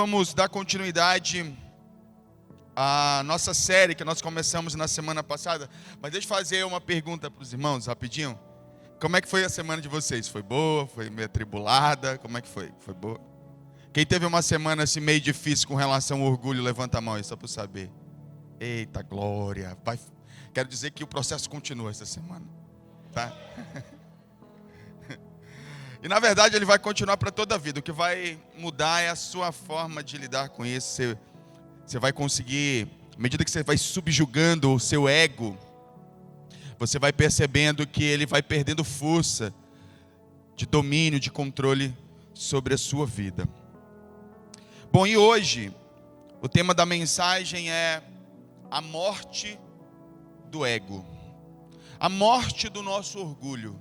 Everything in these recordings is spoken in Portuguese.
vamos dar continuidade à nossa série que nós começamos na semana passada. Mas deixa eu fazer uma pergunta para os irmãos, rapidinho. Como é que foi a semana de vocês? Foi boa? Foi meio atribulada? Como é que foi? Foi boa? Quem teve uma semana assim meio difícil com relação ao orgulho, levanta a mão aí, só para eu saber. Eita, glória. Quero dizer que o processo continua essa semana. Tá? E na verdade ele vai continuar para toda a vida. O que vai mudar é a sua forma de lidar com isso. Você vai conseguir, à medida que você vai subjugando o seu ego, você vai percebendo que ele vai perdendo força de domínio, de controle sobre a sua vida. Bom, e hoje o tema da mensagem é a morte do ego. A morte do nosso orgulho.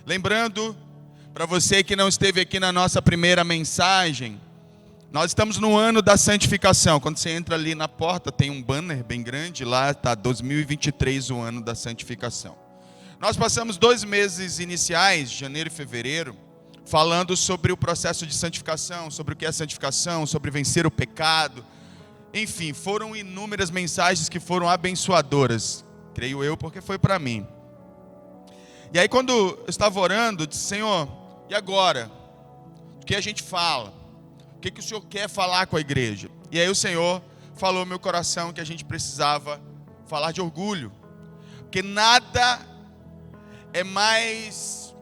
Lembrando, para você que não esteve aqui na nossa primeira mensagem, nós estamos no ano da santificação. Quando você entra ali na porta, tem um banner bem grande, lá está 2023, o ano da santificação. Nós passamos 2 meses iniciais, janeiro e fevereiro, falando sobre o processo de santificação, sobre o que é santificação, sobre vencer o pecado. Enfim, foram inúmeras mensagens que foram abençoadoras, creio eu, porque foi para mim. E aí quando eu estava orando, eu disse: Senhor, e agora? O que a gente fala? O que o Senhor quer falar com a igreja? E aí o Senhor falou no meu coração que a gente precisava falar de orgulho. Porque nada é mais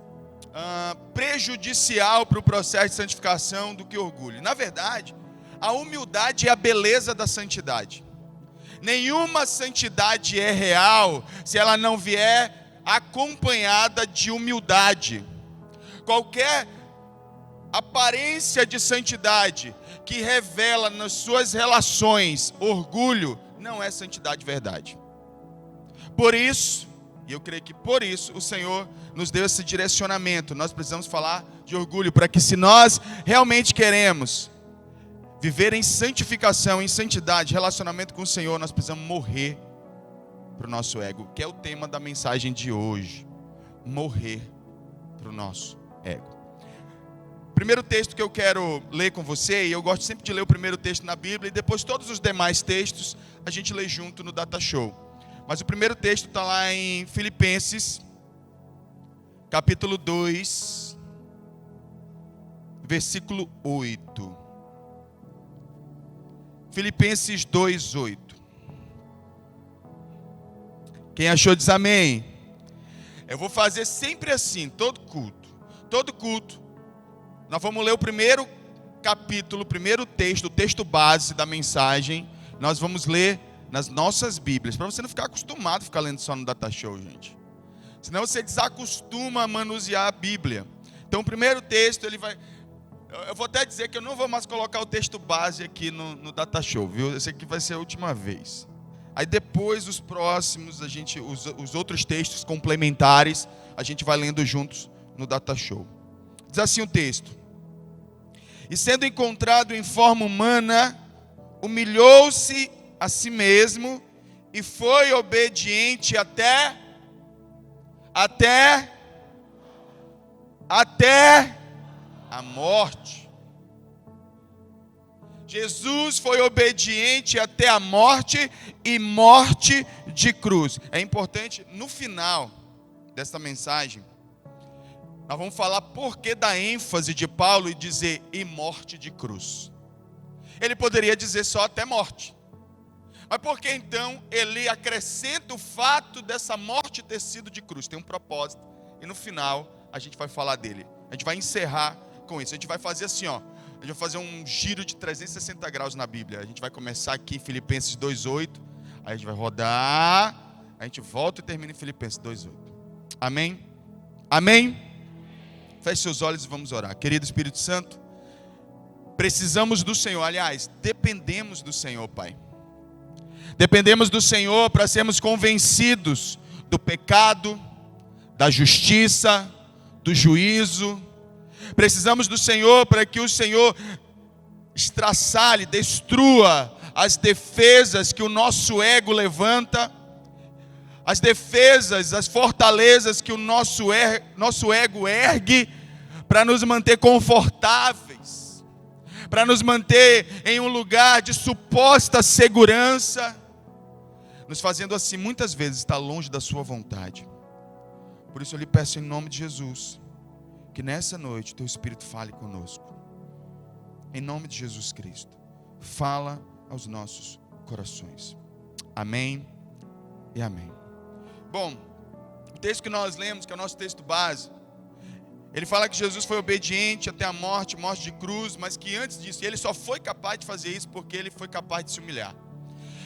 prejudicial para o processo de santificação do que orgulho. Na verdade, a humildade é a beleza da santidade. Nenhuma santidade é real se ela não vier acompanhada de humildade. Qualquer aparência de santidade que revela nas suas relações orgulho, não é santidade de verdade. Por isso, e eu creio que por isso, o Senhor nos deu esse direcionamento. Nós precisamos falar de orgulho, para que se nós realmente queremos viver em santificação, em santidade, relacionamento com o Senhor, nós precisamos morrer para o nosso ego, que é o tema da mensagem de hoje. Morrer para o nosso ego. Primeiro texto que eu quero ler com você, e eu gosto sempre de ler o primeiro texto na Bíblia, e depois todos os demais textos a gente lê junto no Data Show. Mas o primeiro texto está lá em Filipenses, capítulo 2, versículo 8. Filipenses 2, 8. Quem achou diz amém. Eu vou fazer sempre assim, todo culto, nós vamos ler o primeiro capítulo, o primeiro texto, o texto base da mensagem, nós vamos ler nas nossas Bíblias, para você não ficar acostumado a ficar lendo só no Data Show, gente. Senão você desacostuma a manusear a Bíblia. Então o primeiro texto, eu vou até dizer que eu não vou mais colocar o texto base aqui no Data Show, viu? Esse aqui vai ser a última vez. Aí depois os próximos, os outros textos complementares, a gente vai lendo juntos no Data Show. Diz assim o texto: e sendo encontrado em forma humana, humilhou-se a si mesmo e foi obediente até a morte. Jesus foi obediente até a morte, e morte de cruz. É importante, no final desta mensagem, nós vamos falar por que da ênfase de Paulo e dizer e morte de cruz. Ele poderia dizer só até morte. Mas por que então ele acrescenta o fato dessa morte ter sido de cruz? Tem um propósito. E no final a gente vai falar dele. A gente vai encerrar com isso. A gente vai fazer assim, ó. A gente vai fazer um giro de 360 graus na Bíblia. A gente vai começar aqui em Filipenses 2,8. Aí a gente vai rodar. A gente volta e termina em Filipenses 2,8. Amém? Amém? Feche seus olhos e vamos orar. Querido Espírito Santo, precisamos do Senhor. Aliás, dependemos do Senhor, Pai. Dependemos do Senhor para sermos convencidos do pecado, da justiça, do juízo. Precisamos do Senhor para que o Senhor estraçalhe, destrua as defesas que o nosso ego levanta, as defesas, as fortalezas que o nosso ego ergue para nos manter confortáveis, para nos manter em um lugar de suposta segurança, nos fazendo assim muitas vezes estar longe da sua vontade. Por isso eu lhe peço em nome de Jesus, que nessa noite teu Espírito fale conosco. Em nome de Jesus Cristo, fala aos nossos corações. Amém e amém. Bom, o texto que nós lemos, que é o nosso texto base, ele fala que Jesus foi obediente até a morte de cruz, mas que antes disso, ele só foi capaz de fazer isso porque ele foi capaz de se humilhar.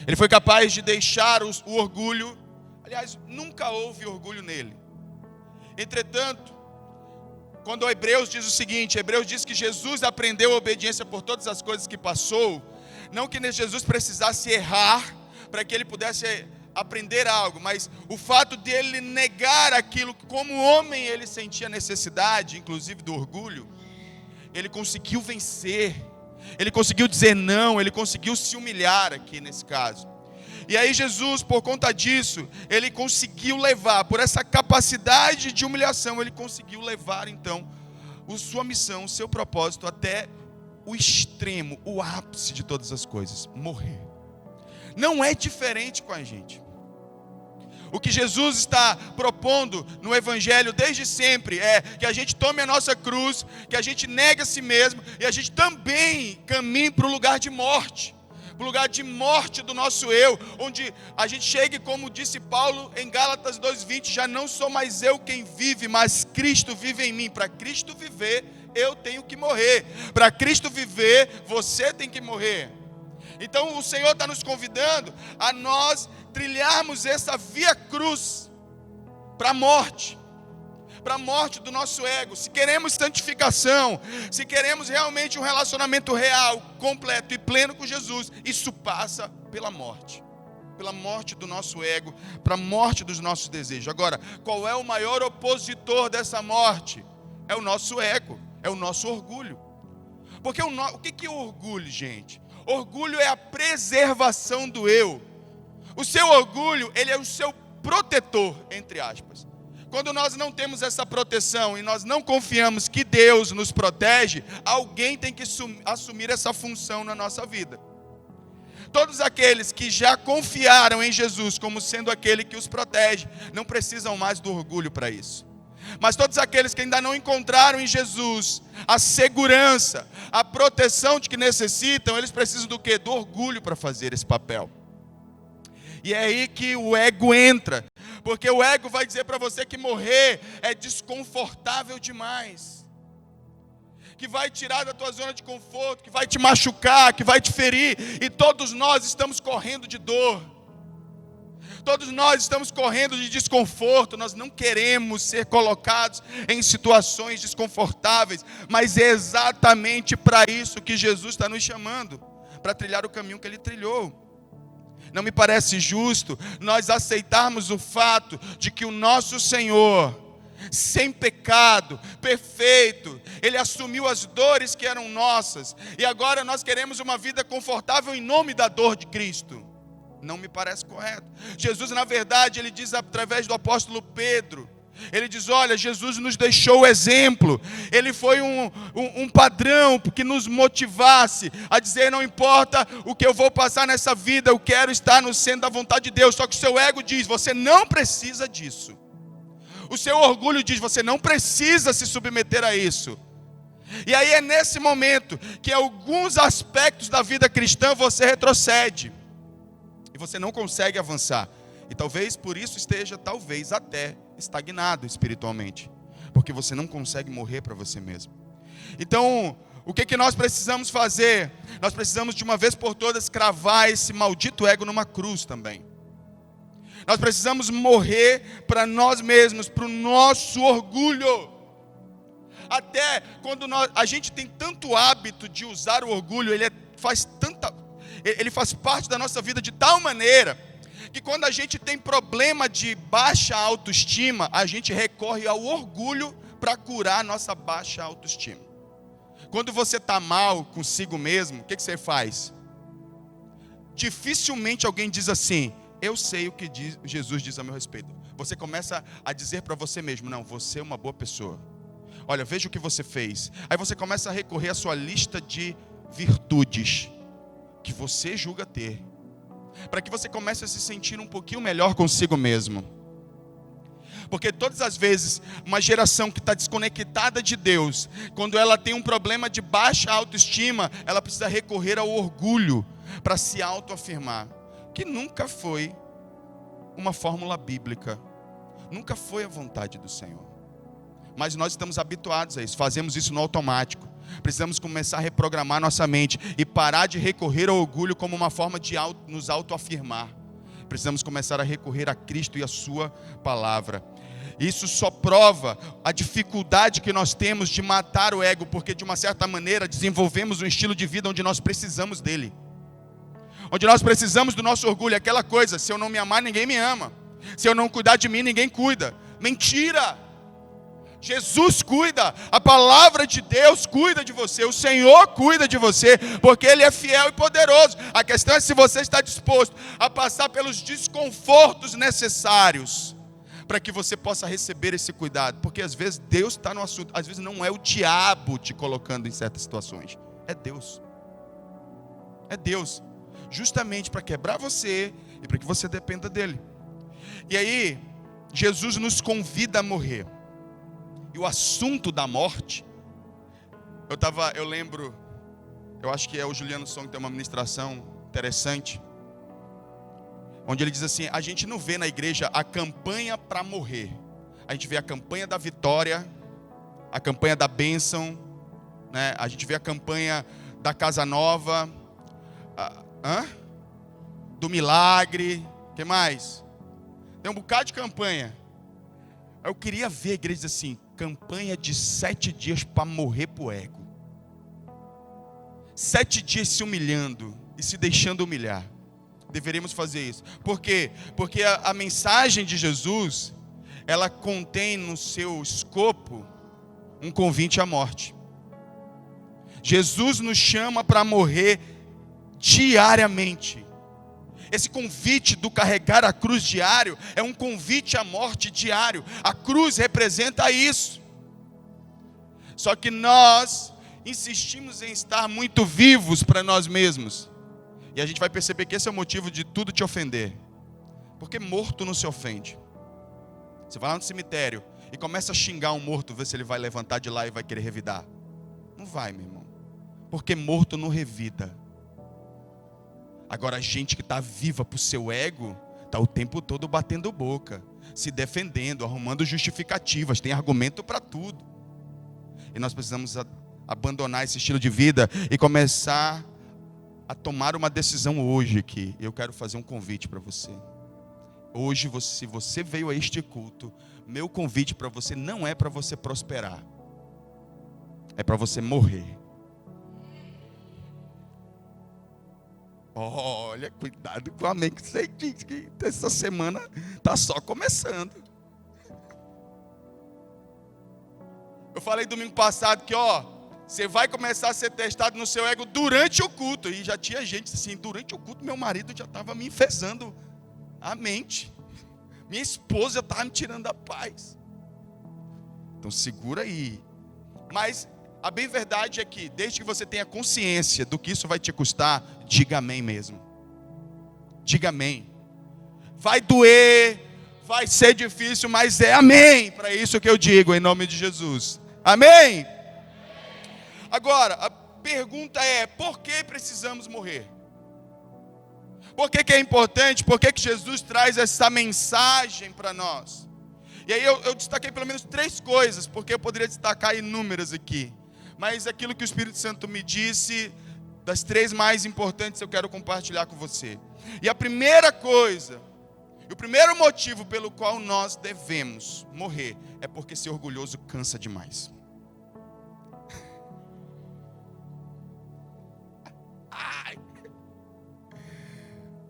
Ele foi capaz de deixar o orgulho. Aliás, nunca houve orgulho nele. Entretanto, quando Hebreus diz o seguinte, Hebreus diz que Jesus aprendeu a obediência por todas as coisas que passou, não que Jesus precisasse errar para que ele pudesse aprender algo, mas o fato dele negar aquilo que como homem ele sentia necessidade, inclusive do orgulho, ele conseguiu vencer, ele conseguiu dizer não, ele conseguiu se humilhar aqui nesse caso. E aí Jesus, por conta disso, ele conseguiu levar, por essa capacidade de humilhação, ele conseguiu levar então sua missão, o seu propósito até o extremo, o ápice de todas as coisas, morrer. Não é diferente com a gente. O que Jesus está propondo no Evangelho desde sempre é que a gente tome a nossa cruz, que a gente negue a si mesmo e a gente também caminhe para o lugar de morte. Para o lugar de morte do nosso eu, onde a gente chegue, como disse Paulo em Gálatas 2:20, já não sou mais eu quem vive, mas Cristo vive em mim. Para Cristo viver, eu tenho que morrer. Para Cristo viver, você tem que morrer. Então o Senhor está nos convidando a nós trilharmos essa via cruz para a morte do nosso ego. Se queremos santificação, se queremos realmente um relacionamento real, completo e pleno com Jesus, isso passa pela morte do nosso ego, para a morte dos nossos desejos. Agora, qual é o maior opositor dessa morte? É o nosso ego, é o nosso orgulho. Porque o que é orgulho, gente? Orgulho é a preservação do eu. O seu orgulho, ele é o seu protetor, entre aspas. Quando nós não temos essa proteção e nós não confiamos que Deus nos protege, alguém tem que assumir essa função na nossa vida. Todos aqueles que já confiaram em Jesus como sendo aquele que os protege, não precisam mais do orgulho para isso. Mas todos aqueles que ainda não encontraram em Jesus a segurança, a proteção de que necessitam, eles precisam do quê? Do orgulho para fazer esse papel. E é aí que o ego entra, porque o ego vai dizer para você que morrer é desconfortável demais, que vai tirar da tua zona de conforto, que vai te machucar, que vai te ferir, e todos nós estamos correndo de dor, todos nós estamos correndo de desconforto, nós não queremos ser colocados em situações desconfortáveis, mas é exatamente para isso que Jesus está nos chamando, para trilhar o caminho que Ele trilhou. Não me parece justo nós aceitarmos o fato de que o nosso Senhor, sem pecado, perfeito, Ele assumiu as dores que eram nossas, e agora nós queremos uma vida confortável em nome da dor de Cristo. Não me parece correto. Jesus, na verdade, Ele diz através do apóstolo Pedro, Ele diz, olha, Jesus nos deixou o exemplo, Ele foi um padrão que nos motivasse a dizer, não importa o que eu vou passar nessa vida, eu quero estar no centro da vontade de Deus. Só que o seu ego diz, você não precisa disso. O seu orgulho diz, você não precisa se submeter a isso. E aí é nesse momento que alguns aspectos da vida cristã você retrocede, e você não consegue avançar. E talvez por isso esteja, talvez até estagnado espiritualmente, porque você não consegue morrer para você mesmo. Então, o que nós precisamos fazer? Nós precisamos de uma vez por todas cravar esse maldito ego numa cruz também. Nós precisamos morrer para nós mesmos, para o nosso orgulho. Até quando a gente tem tanto hábito de usar o orgulho, ele faz parte da nossa vida de tal maneira que quando a gente tem problema de baixa autoestima, a gente recorre ao orgulho para curar a nossa baixa autoestima. Quando você está mal consigo mesmo, o que você faz? Dificilmente alguém diz assim, eu sei o que Jesus diz a meu respeito. Você começa a dizer para você mesmo, não, você é uma boa pessoa. Olha, veja o que você fez. Aí você começa a recorrer à sua lista de virtudes que você julga ter, para que você comece a se sentir um pouquinho melhor consigo mesmo. Porque todas as vezes, uma geração que está desconectada de Deus, quando ela tem um problema de baixa autoestima, ela precisa recorrer ao orgulho para se autoafirmar, que nunca foi uma fórmula bíblica, nunca foi a vontade do Senhor. Mas nós estamos habituados a isso, fazemos isso no automático. Precisamos começar a reprogramar nossa mente e parar de recorrer ao orgulho como uma forma de nos autoafirmar. Precisamos começar a recorrer a Cristo e a sua palavra. Isso só prova a dificuldade que nós temos de matar o ego, porque de uma certa maneira desenvolvemos um estilo de vida onde nós precisamos dele. Onde nós precisamos do nosso orgulho, aquela coisa, se eu não me amar, ninguém me ama. Se eu não cuidar de mim, ninguém cuida. Mentira! Jesus cuida, a palavra de Deus cuida de você, o Senhor cuida de você, porque Ele é fiel e poderoso. A questão é se você está disposto a passar pelos desconfortos necessários para que você possa receber esse cuidado, porque às vezes Deus está no assunto, às vezes não é o diabo te colocando em certas situações, é Deus. É Deus, justamente para quebrar você e para que você dependa dEle. E aí, Jesus nos convida a morrer. E o assunto da morte, eu lembro, eu acho que é o Juliano Song que tem uma ministração interessante, onde ele diz assim: a gente não vê na igreja a campanha para morrer, a gente vê a campanha da vitória, a campanha da bênção, né? A gente vê a campanha da casa nova, do milagre, o que mais? Tem um bocado de campanha. Eu queria ver a igreja assim: campanha de 7 dias para morrer pro ego. 7 dias se humilhando e se deixando humilhar. Deveríamos fazer isso. Por quê? Porque a mensagem de Jesus, ela contém no seu escopo um convite à morte. Jesus nos chama para morrer diariamente. Esse convite do carregar a cruz diário é um convite à morte diário. A cruz representa isso. Só que nós insistimos em estar muito vivos para nós mesmos. E a gente vai perceber que esse é o motivo de tudo te ofender. Porque morto não se ofende. Você vai lá no cemitério e começa a xingar um morto, ver se ele vai levantar de lá e vai querer revidar. Não vai, meu irmão. Porque morto não revida. Agora a gente que está viva para o seu ego, está o tempo todo batendo boca, se defendendo, arrumando justificativas, tem argumento para tudo. E nós precisamos abandonar esse estilo de vida e começar a tomar uma decisão hoje aqui. Eu quero fazer um convite para você. Hoje, se você veio a este culto, meu convite para você não é para você prosperar, é para você morrer. Olha, cuidado com a mente que você diz que essa semana está só começando. Eu falei domingo passado que você vai começar a ser testado no seu ego durante o culto. E já tinha gente assim, durante o culto meu marido já estava me enfesando a mente. Minha esposa já estava me tirando a paz. Então segura aí. Mas a bem verdade é que, desde que você tenha consciência do que isso vai te custar, diga amém mesmo. Diga amém. Vai doer, vai ser difícil, mas é amém. Para isso que eu digo, em nome de Jesus. Amém? Agora, a pergunta é: por que precisamos morrer? Por que é importante? Por que Jesus traz essa mensagem para nós? E aí eu destaquei pelo menos 3 coisas, porque eu poderia destacar inúmeras aqui. Mas aquilo que o Espírito Santo me disse, das 3 mais importantes, eu quero compartilhar com você. E a primeira coisa, o primeiro motivo pelo qual nós devemos morrer, é porque ser orgulhoso cansa demais.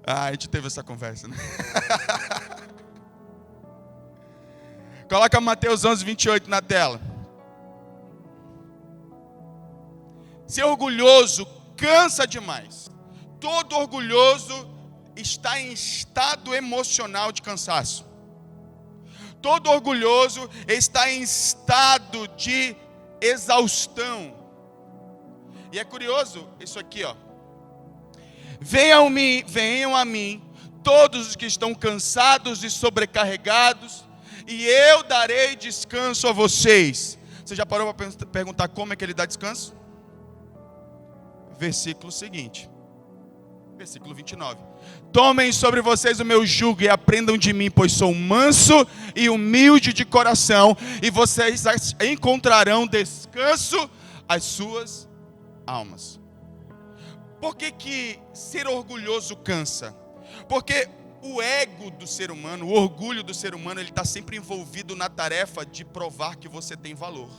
A gente teve essa conversa, né? Coloca Mateus 11, 28 na tela. Ser orgulhoso cansa demais. Todo orgulhoso está em estado emocional de cansaço. Todo orgulhoso está em estado de exaustão. E é curioso isso aqui, ó. Venham a mim, todos os que estão cansados e sobrecarregados, e eu darei descanso a vocês. Você já parou para perguntar como é que ele dá descanso? Versículo seguinte, versículo 29. Tomem sobre vocês o meu jugo e aprendam de mim, pois sou manso e humilde de coração, e vocês encontrarão descanso às suas almas. Por que ser orgulhoso cansa? Porque o ego do ser humano, o orgulho do ser humano, ele está sempre envolvido na tarefa de provar que você tem valor.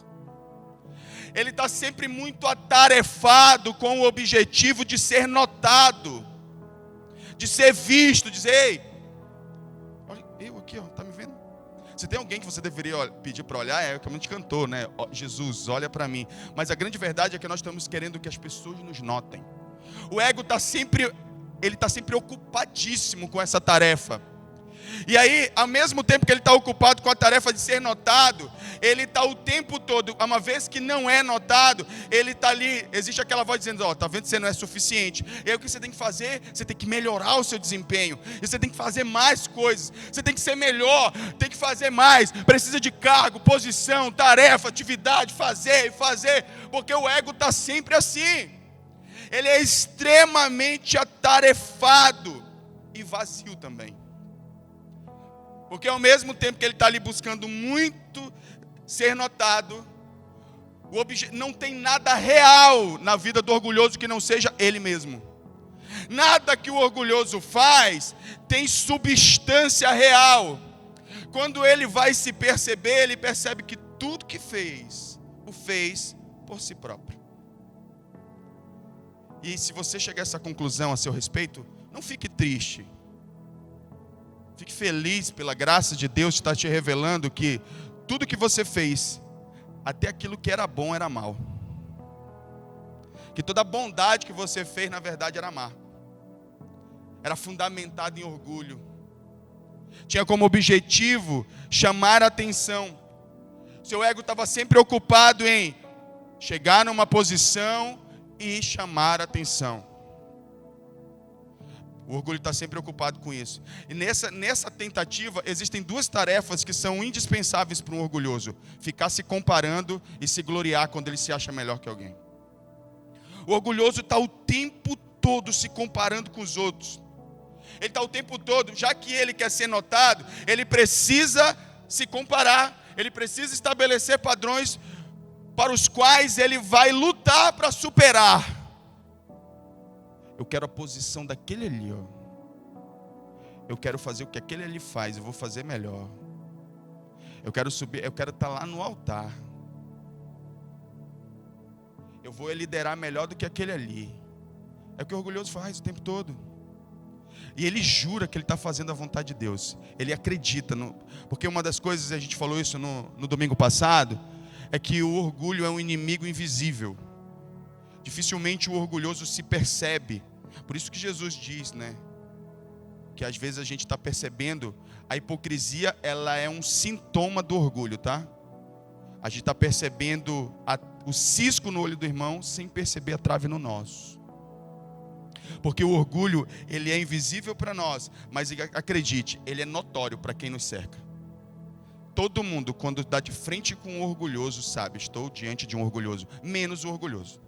Ele está sempre muito atarefado com o objetivo de ser notado, de ser visto, dizer, ei, eu aqui, ó, tá me vendo? Se tem alguém que você deveria pedir para olhar, é como a gente cantou, né? Jesus, olha para mim. Mas a grande verdade é que nós estamos querendo que as pessoas nos notem. O ego está sempre ocupadíssimo com essa tarefa. E aí, ao mesmo tempo que ele está ocupado com a tarefa de ser notado, ele está o tempo todo, uma vez que não é notado, ele está ali, existe aquela voz dizendo, ó, tá vendo que você não é suficiente. E aí o que você tem que fazer? Você tem que melhorar o seu desempenho. E você tem que fazer mais coisas. Você tem que ser melhor, tem que fazer mais. Precisa de cargo, posição, tarefa, atividade, fazer. Porque o ego está sempre assim. Ele é extremamente atarefado e vazio também. Porque ao mesmo tempo que ele está ali buscando muito ser notado, não tem nada real na vida do orgulhoso que não seja ele mesmo. Nada que o orgulhoso faz tem substância real. Quando ele vai se perceber, ele percebe que tudo que fez, o fez por si próprio. E se você chegar a essa conclusão a seu respeito, não fique triste. Fique feliz pela graça de Deus estar te revelando que tudo que você fez, até aquilo que era bom era mal. Que toda a bondade que você fez, na verdade, era má. Era fundamentado em orgulho. Tinha como objetivo chamar a atenção. Seu ego estava sempre ocupado em chegar numa posição e chamar a atenção. O orgulho está sempre ocupado com isso. E nessa tentativa, existem duas tarefas que são indispensáveis para um orgulhoso. Ficar se comparando e se gloriar quando ele se acha melhor que alguém. O orgulhoso está o tempo todo se comparando com os outros. Ele está o tempo todo, já que ele quer ser notado, ele precisa se comparar. Ele precisa estabelecer padrões para os quais ele vai lutar para superar. Eu quero a posição daquele ali, ó. Eu quero fazer o que aquele ali faz, eu vou fazer melhor. Eu quero subir, eu quero estar lá no altar. Eu vou liderar melhor do que aquele ali. É o que o orgulhoso faz o tempo todo. E ele jura que ele está fazendo a vontade de Deus. Ele acredita. Porque uma das coisas, a gente falou isso no domingo passado, é que o orgulho é um inimigo invisível. Dificilmente o orgulhoso se percebe. Por isso que Jesus diz, né? Que às vezes a gente está percebendo, a hipocrisia, ela é um sintoma do orgulho, tá? A gente está percebendo o cisco no olho do irmão, sem perceber a trave no nosso. Porque o orgulho, ele é invisível para nós, mas acredite, ele é notório para quem nos cerca. Todo mundo, quando dá de frente com um orgulhoso, sabe, estou diante de um orgulhoso, menos o orgulhoso.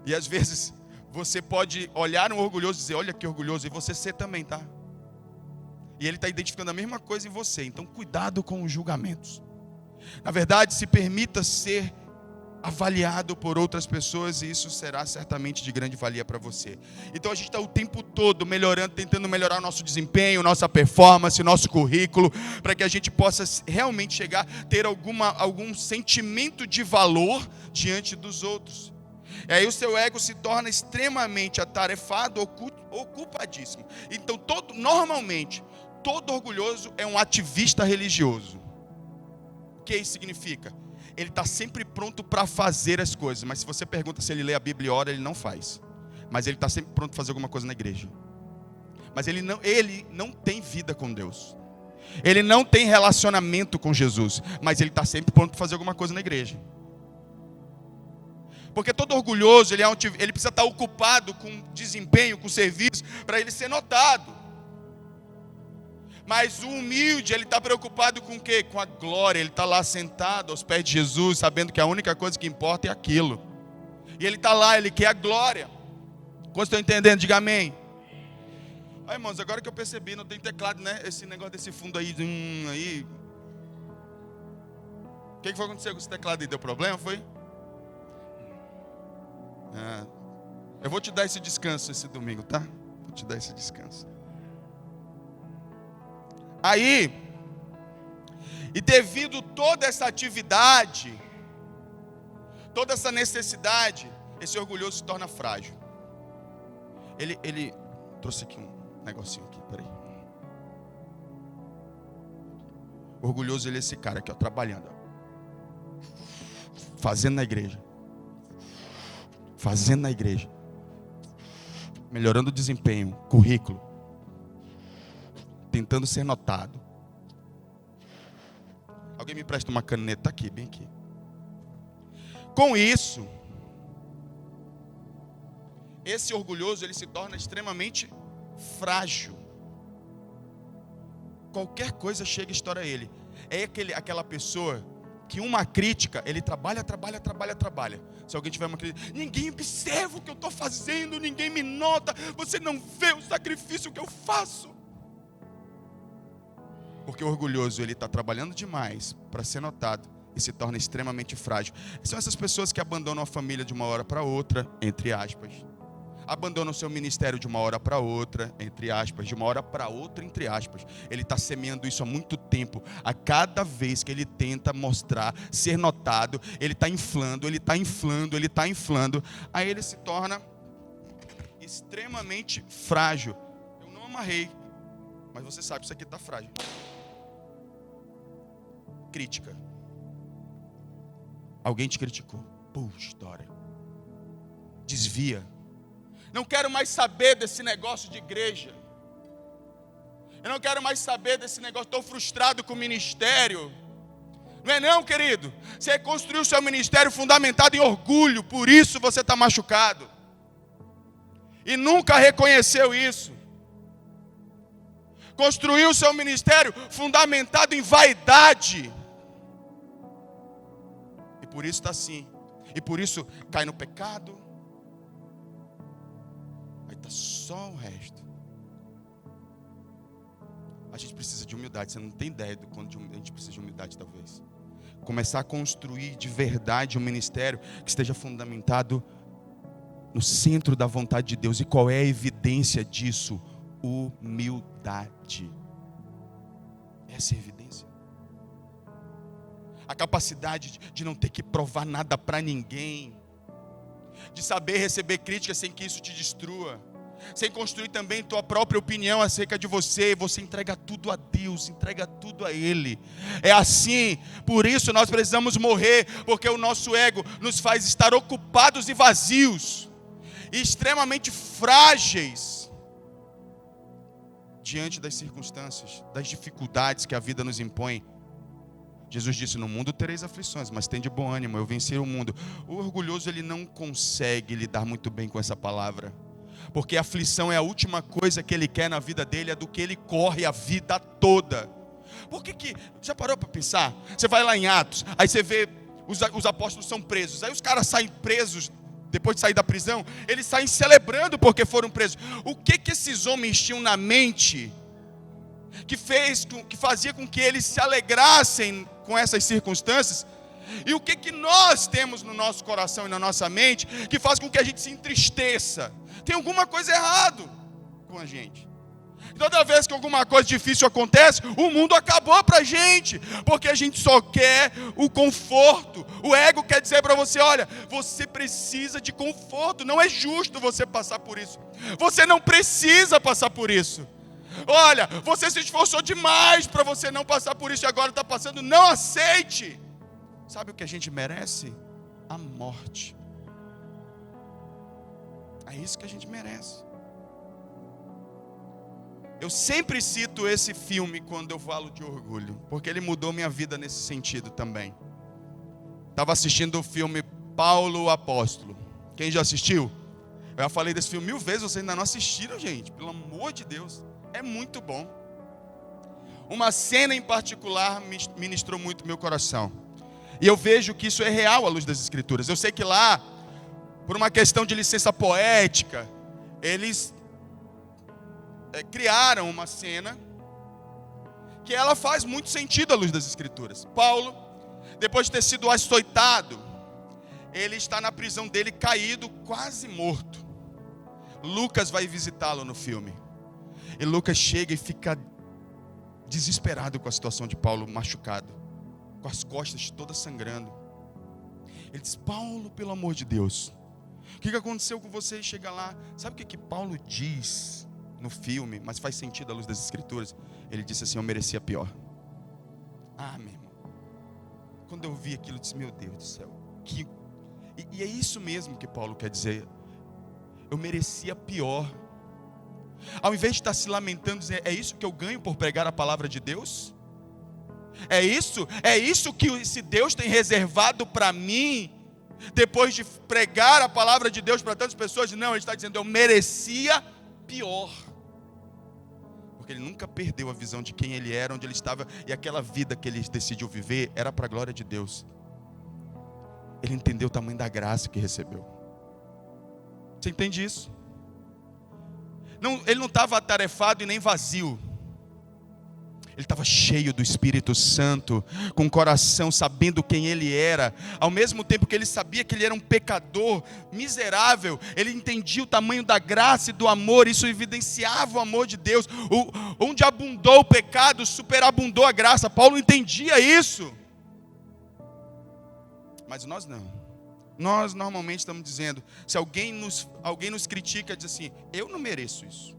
E às vezes você pode olhar um orgulhoso e dizer, olha que orgulhoso, e você ser também, tá? E ele está identificando a mesma coisa em você, então cuidado com os julgamentos. Na verdade, se permita ser avaliado por outras pessoas, e isso será certamente de grande valia para você. Então a gente está o tempo todo melhorando, tentando melhorar o nosso desempenho, nossa performance, nosso currículo, para que a gente possa realmente chegar a ter algum sentimento de valor diante dos outros. E aí o seu ego se torna extremamente atarefado, ocupadíssimo. Então normalmente, todo orgulhoso é um ativista religioso. O que isso significa? Ele está sempre pronto para fazer as coisas. Mas se você pergunta se ele lê a Bíblia e ora, ele não faz. Mas ele está sempre pronto para fazer alguma coisa na igreja. Mas ele não tem vida com Deus. Ele não tem relacionamento com Jesus. Mas ele está sempre pronto para fazer alguma coisa na igreja. Porque todo orgulhoso, ele precisa estar ocupado com desempenho, com serviço, para ele ser notado. Mas o humilde, ele está preocupado com o quê? Com a glória. Ele está lá sentado aos pés de Jesus, sabendo que a única coisa que importa é aquilo. E ele está lá, ele quer a glória. Quantos estão entendendo? Diga amém. Aí, irmãos, agora que eu percebi, não tem teclado, né? Esse negócio desse fundo aí, aí. O que foi acontecer com esse teclado aí? Deu problema, foi? Eu vou te dar esse descanso esse domingo, tá? Vou te dar esse descanso. Aí, e devido toda essa atividade, toda essa necessidade, esse orgulhoso se torna frágil. Ele trouxe aqui um negocinho aqui, peraí. O orgulhoso, ele é esse cara aqui, ó, trabalhando, ó, fazendo na igreja, melhorando o desempenho, currículo, tentando ser notado. Alguém me presta uma caneta aqui, bem aqui. Com isso, esse orgulhoso, ele se torna extremamente frágil. Qualquer coisa chega e estoura ele. É aquela pessoa que uma crítica, ele trabalha. Se alguém tiver uma crítica, ninguém observa o que eu estou fazendo, ninguém me nota, você não vê o sacrifício que eu faço. Porque o orgulhoso, ele está trabalhando demais para ser notado e se torna extremamente frágil. São essas pessoas que abandonam a família de uma hora para outra, entre aspas. Abandonam o seu ministério de uma hora para outra, entre aspas. De uma hora para outra, entre aspas. Ele está semeando isso há muito tempo. A cada vez que ele tenta mostrar, ser notado, ele está inflando. Aí ele se torna extremamente frágil. Eu não amarrei, mas você sabe que isso aqui está frágil. Crítica. Alguém te criticou. Puxa, história. Desvia. Não quero mais saber desse negócio de igreja. Eu não quero mais saber desse negócio. Estou frustrado com o ministério. Não é não, querido? Você construiu seu ministério fundamentado em orgulho. Por isso você está machucado. E nunca reconheceu isso. Construiu seu ministério fundamentado em vaidade. E por isso está assim. E por isso cai no pecado. Aí está só o resto. A gente precisa de humildade. Você não tem ideia do quanto a gente precisa de humildade, talvez. Começar a construir de verdade um ministério que esteja fundamentado no centro da vontade de Deus. E qual é a evidência disso? Humildade. Essa é a evidência. A capacidade de não ter que provar nada para ninguém. De saber receber críticas sem que isso te destrua. Sem construir também tua própria opinião acerca de você. Você entrega tudo a Deus, entrega tudo a Ele. É assim, por isso nós precisamos morrer. Porque o nosso ego nos faz estar ocupados e vazios. E extremamente frágeis. Diante das circunstâncias, das dificuldades que a vida nos impõe. Jesus disse, no mundo tereis aflições, mas tem de bom ânimo, eu venci o mundo. O orgulhoso, ele não consegue lidar muito bem com essa palavra. Porque a aflição é a última coisa que ele quer na vida dele, é do que ele corre a vida toda. Por que já parou para pensar? Você vai lá em Atos, aí você vê os apóstolos são presos. Aí os caras saem presos, depois de sair da prisão, eles saem celebrando porque foram presos. O que esses homens tinham na mente que fazia com que eles se alegrassem com essas circunstâncias? E o que nós temos no nosso coração e na nossa mente que faz com que a gente se entristeça? Tem alguma coisa errada com a gente. Toda vez que alguma coisa difícil acontece, o mundo acabou pra gente, porque a gente só quer o conforto. O ego quer dizer para você, olha, você precisa de conforto, não é justo você passar por isso. Você não precisa passar por isso. Olha, você se esforçou demais para você não passar por isso e agora está passando, não aceite. Sabe o que a gente merece? A morte. É isso que a gente merece. Eu sempre cito esse filme quando eu falo de orgulho, porque ele mudou minha vida nesse sentido também. Estava assistindo o filme Paulo o Apóstolo. Quem já assistiu? Eu já falei desse filme 1000 vezes, vocês ainda não assistiram, gente. Pelo amor de Deus, é muito bom. Uma cena em particular ministrou muito meu coração. E eu vejo que isso é real à luz das Escrituras. Eu sei que lá, por uma questão de licença poética, eles criaram uma cena que ela faz muito sentido à luz das Escrituras. Paulo, depois de ter sido açoitado, ele está na prisão dele caído, quase morto. Lucas vai visitá-lo no filme. E Lucas chega e fica desesperado com a situação de Paulo machucado, com as costas todas sangrando. Ele diz: Paulo, pelo amor de Deus, o que aconteceu com você? E chega lá, sabe o que Paulo diz no filme, mas faz sentido à luz das Escrituras? Ele disse assim: eu merecia pior. Meu irmão, quando eu vi aquilo, eu disse: meu Deus do céu, e é isso mesmo que Paulo quer dizer. Eu merecia pior. Ao invés de estar se lamentando, dizer: é isso que eu ganho por pregar a palavra de Deus? É isso que esse Deus tem reservado para mim, depois de pregar a palavra de Deus para tantas pessoas? Não, ele está dizendo: eu merecia pior. Porque ele nunca perdeu a visão de quem ele era, onde ele estava, e aquela vida que ele decidiu viver era para a glória de Deus. Ele entendeu o tamanho da graça que recebeu. Você entende isso? Ele não estava atarefado e nem vazio. Ele estava cheio do Espírito Santo, com o coração sabendo quem ele era. Ao mesmo tempo que ele sabia que ele era um pecador miserável, ele entendia o tamanho da graça e do amor. Isso evidenciava o amor de Deus. Onde abundou o pecado, superabundou a graça. Paulo entendia isso. Mas nós não. Nós normalmente estamos dizendo, se alguém nos critica, diz assim: eu não mereço isso,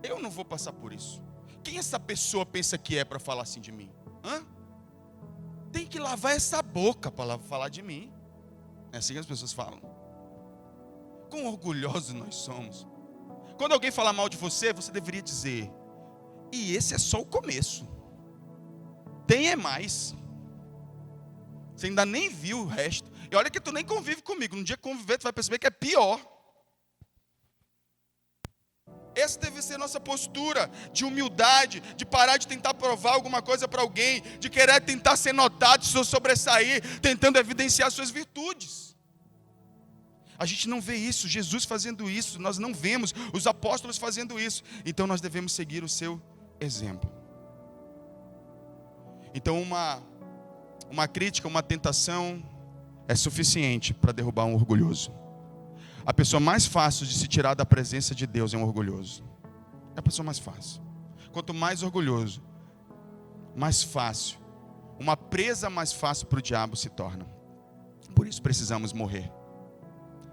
eu não vou passar por isso. Quem essa pessoa pensa que é para falar assim de mim? Tem que lavar essa boca para falar de mim. É assim que as pessoas falam. Quão orgulhosos nós somos. Quando alguém falar mal de você, você deveria dizer: e esse é só o começo, tem mais. Você ainda nem viu o resto. E olha que tu nem convive comigo. No dia que conviver, tu vai perceber que é pior. Essa deve ser a nossa postura de humildade, de parar de tentar provar alguma coisa para alguém, de querer tentar ser notado, se sobressair, tentando evidenciar suas virtudes. A gente não vê isso, Jesus fazendo isso, nós não vemos os apóstolos fazendo isso. Então nós devemos seguir o seu exemplo. Então uma crítica, uma tentação é suficiente para derrubar um orgulhoso. A pessoa mais fácil de se tirar da presença de Deus é um orgulhoso. É a pessoa mais fácil. Quanto mais orgulhoso, mais fácil. Uma presa mais fácil para o diabo se torna. Por isso precisamos morrer.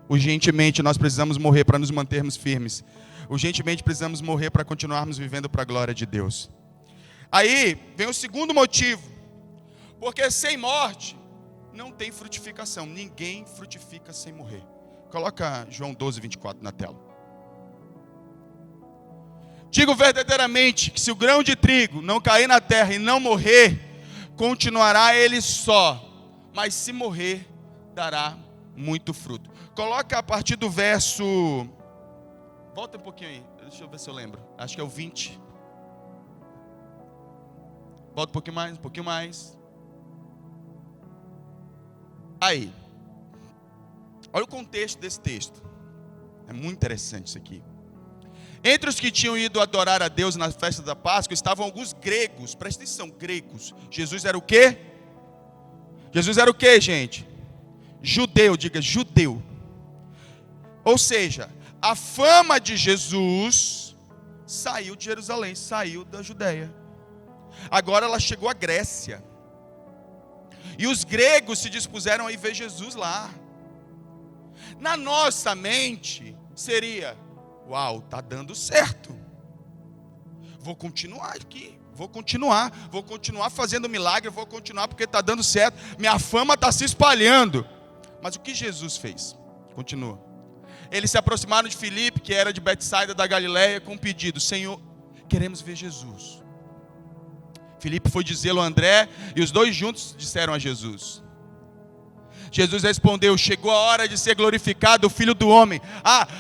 Urgentemente nós precisamos morrer para nos mantermos firmes. Urgentemente precisamos morrer para continuarmos vivendo para a glória de Deus. Aí vem o segundo motivo. Porque sem morte não tem frutificação. Ninguém frutifica sem morrer. Coloca João 12, 24 na tela. Digo verdadeiramente que se o grão de trigo não cair na terra e não morrer, continuará ele só. Mas se morrer, dará muito fruto. Coloca a partir do verso... Volta um pouquinho aí. Deixa eu ver se eu lembro. Acho que é o 20. Volta um pouquinho mais. Aí. Olha o contexto desse texto. É muito interessante isso aqui. Entre os que tinham ido adorar a Deus na festa da Páscoa estavam alguns gregos. Presta atenção, gregos. Jesus era o quê? Jesus era o quê, gente? Judeu, diga judeu. Ou seja, a fama de Jesus saiu de Jerusalém, saiu da Judéia. Agora ela chegou à Grécia. E os gregos se dispuseram a ir ver Jesus lá. Na nossa mente seria: uau, está dando certo. Vou continuar aqui. Vou continuar fazendo milagre. Vou continuar porque está dando certo. Minha fama está se espalhando. Mas o que Jesus fez? Continua. Eles se aproximaram de Filipe, que era de Betsaida da Galileia, com um pedido: Senhor, queremos ver Jesus. Filipe foi dizê-lo a André, e os dois juntos disseram a Jesus. Jesus respondeu: chegou a hora de ser glorificado o Filho do Homem.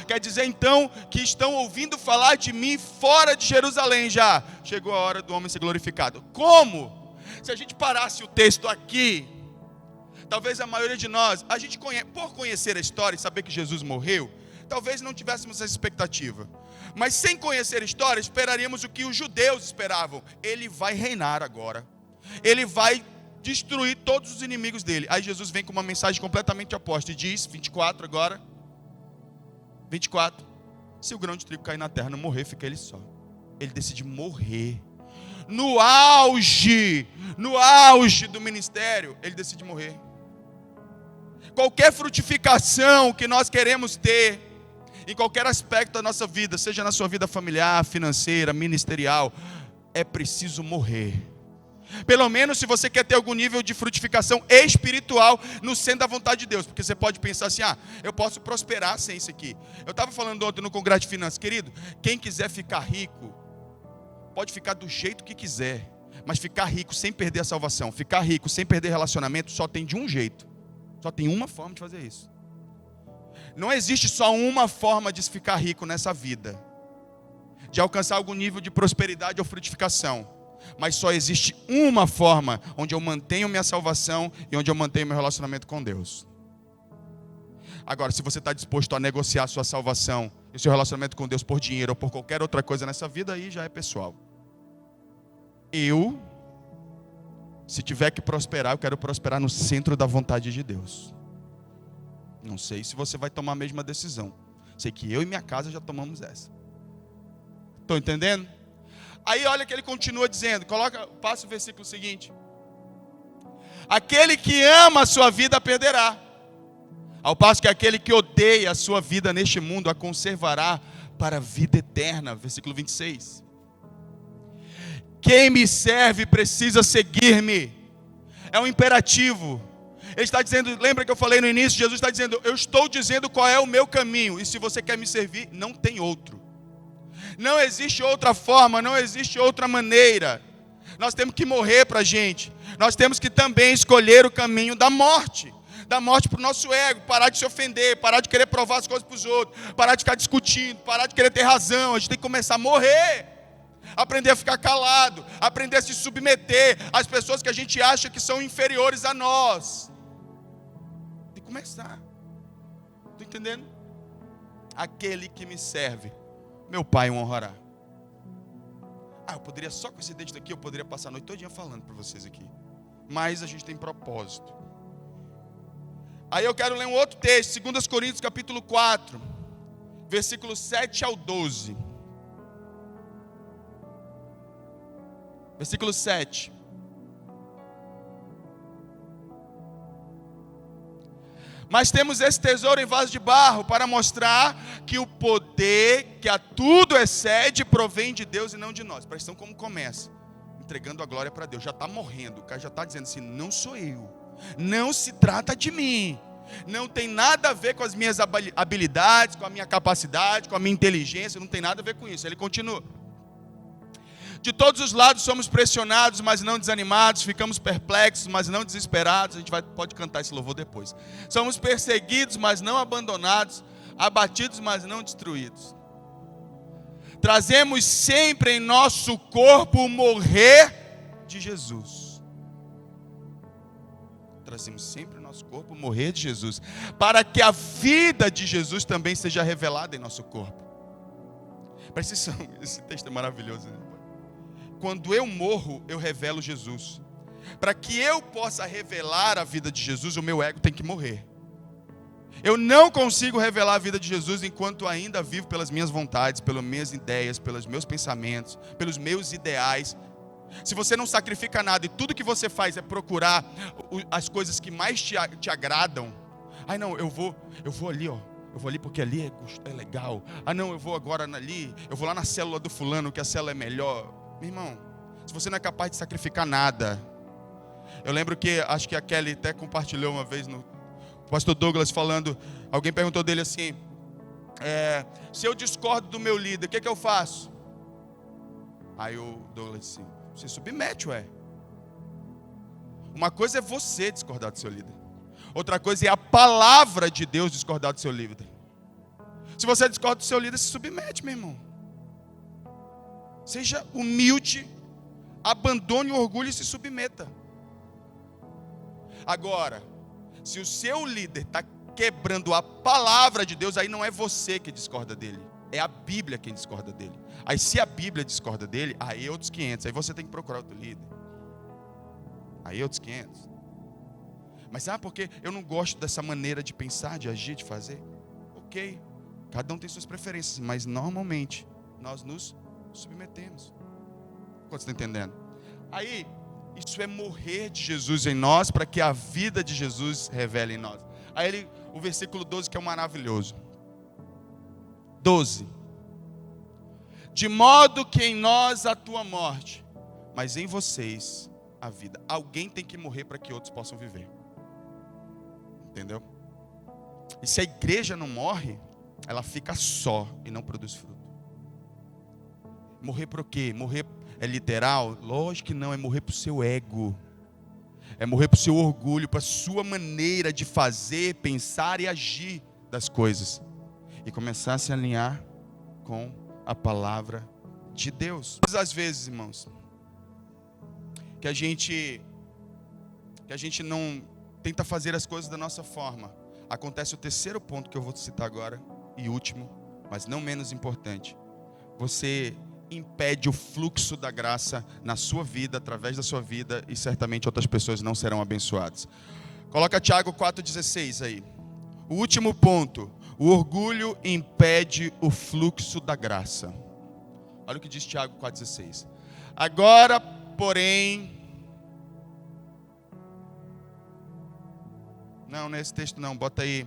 Quer dizer então que estão ouvindo falar de mim fora de Jerusalém já. Chegou a hora do homem ser glorificado. Como? Se a gente parasse o texto aqui, talvez a maioria de nós, por conhecer a história e saber que Jesus morreu, talvez não tivéssemos essa expectativa. Mas sem conhecer a história, esperaríamos o que os judeus esperavam. Ele vai reinar agora. Ele vai destruir todos os inimigos dele. Aí Jesus vem com uma mensagem completamente oposta e diz, 24 agora, 24, se o grão de trigo cair na terra, não morrer, fica ele só. Ele decide morrer. No auge do ministério, ele decide morrer. Qualquer frutificação que nós queremos ter, em qualquer aspecto da nossa vida, seja na sua vida familiar, financeira, ministerial, é preciso morrer. Pelo menos se você quer ter algum nível de frutificação espiritual no centro da vontade de Deus. Porque você pode pensar assim, eu posso prosperar sem isso aqui. Eu estava falando ontem no Congresso de Finanças, querido, quem quiser ficar rico, pode ficar do jeito que quiser. Mas ficar rico sem perder a salvação, ficar rico sem perder relacionamento, só tem de um jeito. Só tem uma forma de fazer isso. Não existe só uma forma de ficar rico nessa vida, de alcançar algum nível de prosperidade ou frutificação. Mas só existe uma forma onde eu mantenho minha salvação e onde eu mantenho meu relacionamento com Deus. Agora, se você está disposto a negociar a sua salvação e o seu relacionamento com Deus por dinheiro ou por qualquer outra coisa nessa vida, aí já é pessoal. Se tiver que prosperar, eu quero prosperar no centro da vontade de Deus. Não sei se você vai tomar a mesma decisão. Sei que eu e minha casa já tomamos essa. Estão entendendo? Aí olha que ele continua dizendo, passa o versículo seguinte. Aquele que ama a sua vida perderá, ao passo que aquele que odeia a sua vida neste mundo a conservará para a vida eterna. Versículo 26. Quem me serve precisa seguir-me. É um imperativo. Ele está dizendo, lembra que eu falei no início, Jesus está dizendo, eu estou dizendo qual é o meu caminho, e se você quer me servir, não tem outro. Não existe outra forma, não existe outra maneira. Nós temos que morrer para a gente. Nós temos que também escolher o caminho da morte. Da morte para o nosso ego, parar de se ofender, parar de querer provar as coisas para os outros, parar de ficar discutindo, parar de querer ter razão. A gente tem que começar a morrer. Aprender a ficar calado, aprender a se submeter às pessoas que a gente acha que são inferiores a nós. Tem que começar. Estou entendendo? Aquele que me serve, meu Pai o honrará. Eu poderia só com esse dente daqui, eu poderia passar a noite todinha falando para vocês aqui. Mas a gente tem propósito. Aí eu quero ler um outro texto, 2 Coríntios capítulo 4, versículos 7 ao 12. Versículo 7. Mas temos esse tesouro em vaso de barro para mostrar que o poder que a tudo excede provém de Deus e não de nós. Presta atenção como começa. Entregando a glória para Deus. Já está morrendo. O cara já está dizendo assim, não sou eu. Não se trata de mim. Não tem nada a ver com as minhas habilidades, com a minha capacidade, com a minha inteligência. Não tem nada a ver com isso. Ele continua. De todos os lados somos pressionados, mas não desanimados. Ficamos perplexos, mas não desesperados. A gente pode cantar esse louvor depois. Somos perseguidos, mas não abandonados. Abatidos, mas não destruídos. Trazemos sempre em nosso corpo o morrer de Jesus. Trazemos sempre em nosso corpo o morrer de Jesus. Para que a vida de Jesus também seja revelada em nosso corpo. Presta atenção, esse texto é maravilhoso, né? Quando eu morro, eu revelo Jesus. Para que eu possa revelar a vida de Jesus, o meu ego tem que morrer. Eu não consigo revelar a vida de Jesus enquanto ainda vivo pelas minhas vontades, pelas minhas ideias, pelos meus pensamentos, pelos meus ideais. Se você não sacrifica nada e tudo que você faz é procurar as coisas que mais te agradam. Não, eu vou ali, ó. Eu vou ali porque ali é legal. Não, eu vou agora ali. Eu vou lá na célula do fulano, que a célula é melhor. Meu irmão, se você não é capaz de sacrificar nada. Eu lembro que, acho que a Kelly até compartilhou uma vez no pastor Douglas falando, alguém perguntou dele assim, se eu discordo do meu líder, o que eu faço? Aí o Douglas disse, você submete, ué. Uma coisa é você discordar do seu líder. Outra coisa é a palavra de Deus discordar do seu líder. Se você discorda do seu líder, se submete, meu irmão. Seja humilde, abandone o orgulho e se submeta. Agora, se o seu líder está quebrando a palavra de Deus, aí não é você que discorda dele, é a Bíblia quem discorda dele. Aí se a Bíblia discorda dele, aí é outros 500, aí você tem que procurar outro líder. Aí é outros 500. Mas porque eu não gosto dessa maneira de pensar, de agir, de fazer. Ok, cada um tem suas preferências, mas normalmente nós nos submetemos. Quanto você está entendendo? Aí, isso é morrer de Jesus em nós, para que a vida de Jesus revele em nós. Aí o versículo 12 que é maravilhoso. 12. De modo que em nós a tua morte, mas em vocês a vida. Alguém tem que morrer para que outros possam viver. Entendeu? E se a igreja não morre, ela fica só e não produz fruto. Morrer para o quê? Morrer é literal? Lógico que não, é morrer para o seu ego. É morrer para o seu orgulho, para a sua maneira de fazer, pensar e agir das coisas. E começar a se alinhar com a palavra de Deus. Às vezes, irmãos, que a gente não tenta fazer as coisas da nossa forma. Acontece o terceiro ponto que eu vou citar agora, e último, mas não menos importante. Você impede o fluxo da graça na sua vida, através da sua vida, e certamente outras pessoas não serão abençoadas. Coloca Tiago 4,16 aí. O último ponto. O orgulho impede o fluxo da graça. Olha o que diz Tiago 4,16. Agora, porém... Não é esse texto não, bota aí.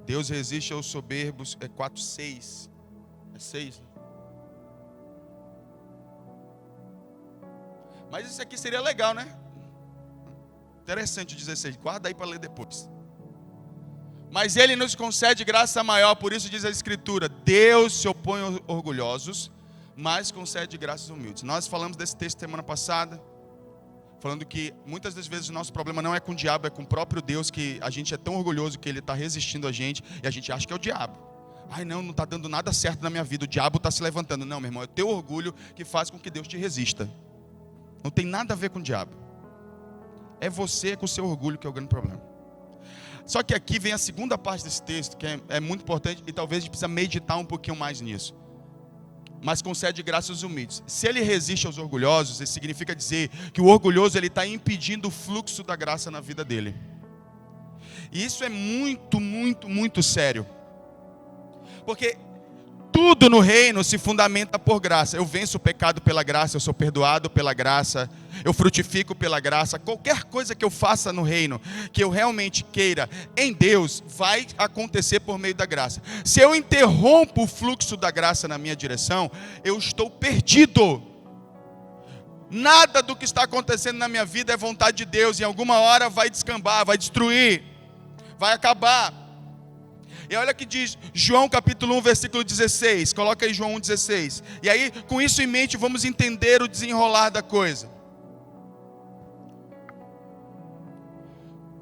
Deus resiste aos soberbos, é 4,6. É 6? Mas isso aqui seria legal, né? Interessante o 16. Guarda aí para ler depois. Mas Ele nos concede graça maior, por isso diz a Escritura: Deus se opõe aos orgulhosos, mas concede graças humildes. Nós falamos desse texto semana passada, falando que muitas das vezes o nosso problema não é com o diabo, é com o próprio Deus, que a gente é tão orgulhoso que Ele está resistindo a gente, e a gente acha que é o diabo. Ai não está dando nada certo na minha vida, o diabo está se levantando. Não, meu irmão, é o teu orgulho que faz com que Deus te resista. Não tem nada a ver com o diabo. É você com o seu orgulho que é o grande problema. Só que aqui vem a segunda parte desse texto, que é muito importante, e talvez a gente precisa meditar um pouquinho mais nisso. Mas concede graça aos humildes. Se Ele resiste aos orgulhosos, isso significa dizer que o orgulhoso está impedindo o fluxo da graça na vida dele. E isso é muito, muito, muito sério. Porque tudo no reino se fundamenta por graça. Eu venço o pecado pela graça, eu sou perdoado pela graça, eu frutifico pela graça. Qualquer coisa que eu faça no reino, que eu realmente queira em Deus, vai acontecer por meio da graça. Se eu interrompo o fluxo da graça na minha direção, eu estou perdido. Nada do que está acontecendo na minha vida é vontade de Deus. Em alguma hora vai descambar, vai destruir, vai acabar. E olha que diz João capítulo 1, versículo 16. Coloca aí João 1,16. E aí, com isso em mente, vamos entender o desenrolar da coisa.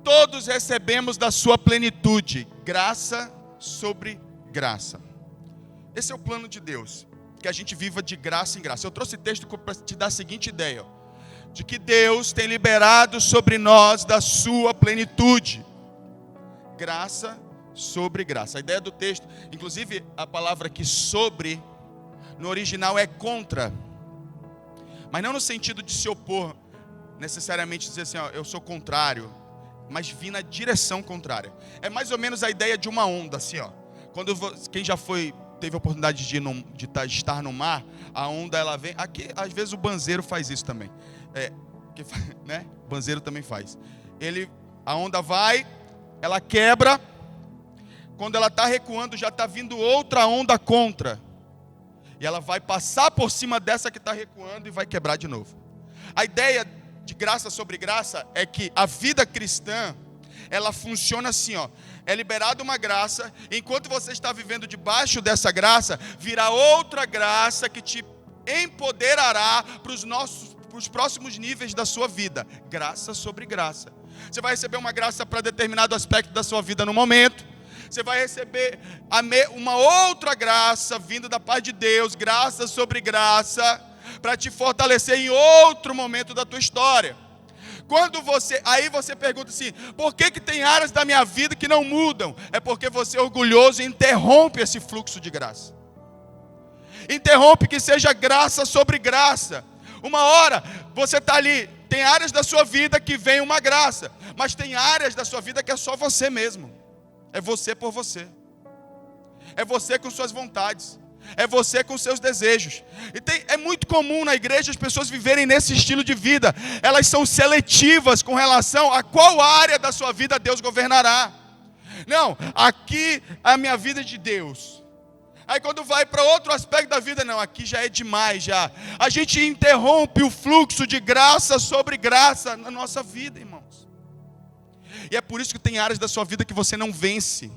Todos recebemos da sua plenitude, graça sobre graça. Esse é o plano de Deus, que a gente viva de graça em graça. Eu trouxe texto para te dar a seguinte ideia, de que Deus tem liberado sobre nós da sua plenitude, graça sobre graça. A ideia do texto, inclusive a palavra aqui sobre, no original é contra, mas não no sentido de se opor, necessariamente dizer assim, ó, eu sou contrário, mas vir na direção contrária. É mais ou menos a ideia de uma onda, assim, ó. Quem já teve a oportunidade de estar no mar, a onda ela vem. Aqui, às vezes o banzeiro faz isso também. Né? O banzeiro também faz. A onda vai, ela quebra. Quando ela está recuando, já está vindo outra onda contra. E ela vai passar por cima dessa que está recuando e vai quebrar de novo. A ideia de graça sobre graça é que a vida cristã, ela funciona assim, ó. É liberada uma graça, enquanto você está vivendo debaixo dessa graça, virá outra graça que te empoderará para os próximos níveis da sua vida. Graça sobre graça. Você vai receber uma graça para determinado aspecto da sua vida no momento. Você vai receber uma outra graça vindo da parte de Deus, graça sobre graça, para te fortalecer em outro momento da tua história. Aí você pergunta assim, por que tem áreas da minha vida que não mudam? É porque você é orgulhoso e interrompe esse fluxo de graça. Interrompe que seja graça sobre graça. Uma hora você está ali, tem áreas da sua vida que vem uma graça, mas tem áreas da sua vida que é só você mesmo. É você por você. É você com suas vontades. É você com seus desejos. É muito comum na igreja as pessoas viverem nesse estilo de vida. Elas são seletivas com relação a qual área da sua vida Deus governará. Não, aqui a minha vida é de Deus. Aí quando vai para outro aspecto da vida, não, aqui já é demais já. A gente interrompe o fluxo de graça sobre graça na nossa vida, irmãos. E é por isso que tem áreas da sua vida que você não vence.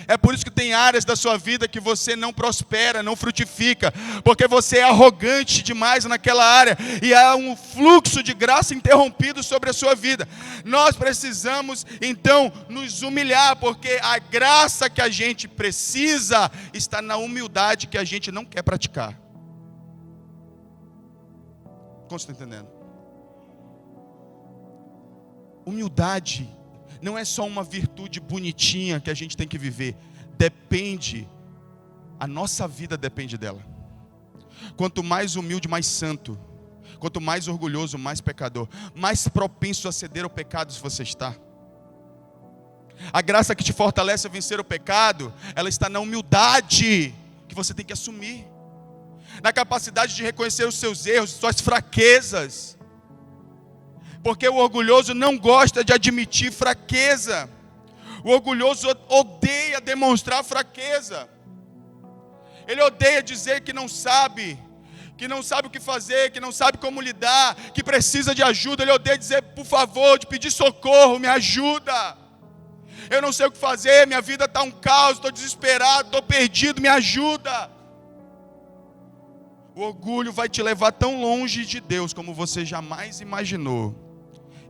É por isso que tem áreas da sua vida que você não prospera, não frutifica, porque você é arrogante demais naquela área, e há um fluxo de graça interrompido sobre a sua vida. Nós precisamos então nos humilhar, porque a graça que a gente precisa está na humildade que a gente não quer praticar. Como você está entendendo? Humildade não é só uma virtude bonitinha que a gente tem que viver. A nossa vida depende dela. Quanto mais humilde, mais santo. Quanto mais orgulhoso, mais pecador. Mais propenso a ceder ao pecado se você está. A graça que te fortalece a vencer o pecado, ela está na humildade que você tem que assumir. Na capacidade de reconhecer os seus erros, suas fraquezas. Porque o orgulhoso não gosta de admitir fraqueza. O orgulhoso odeia demonstrar fraqueza. Ele odeia dizer que não sabe o que fazer, que não sabe como lidar, que precisa de ajuda. Ele odeia dizer, por favor, de pedir socorro, me ajuda. Eu não sei o que fazer, minha vida está um caos, estou desesperado, estou perdido, me ajuda. O orgulho vai te levar tão longe de Deus como você jamais imaginou.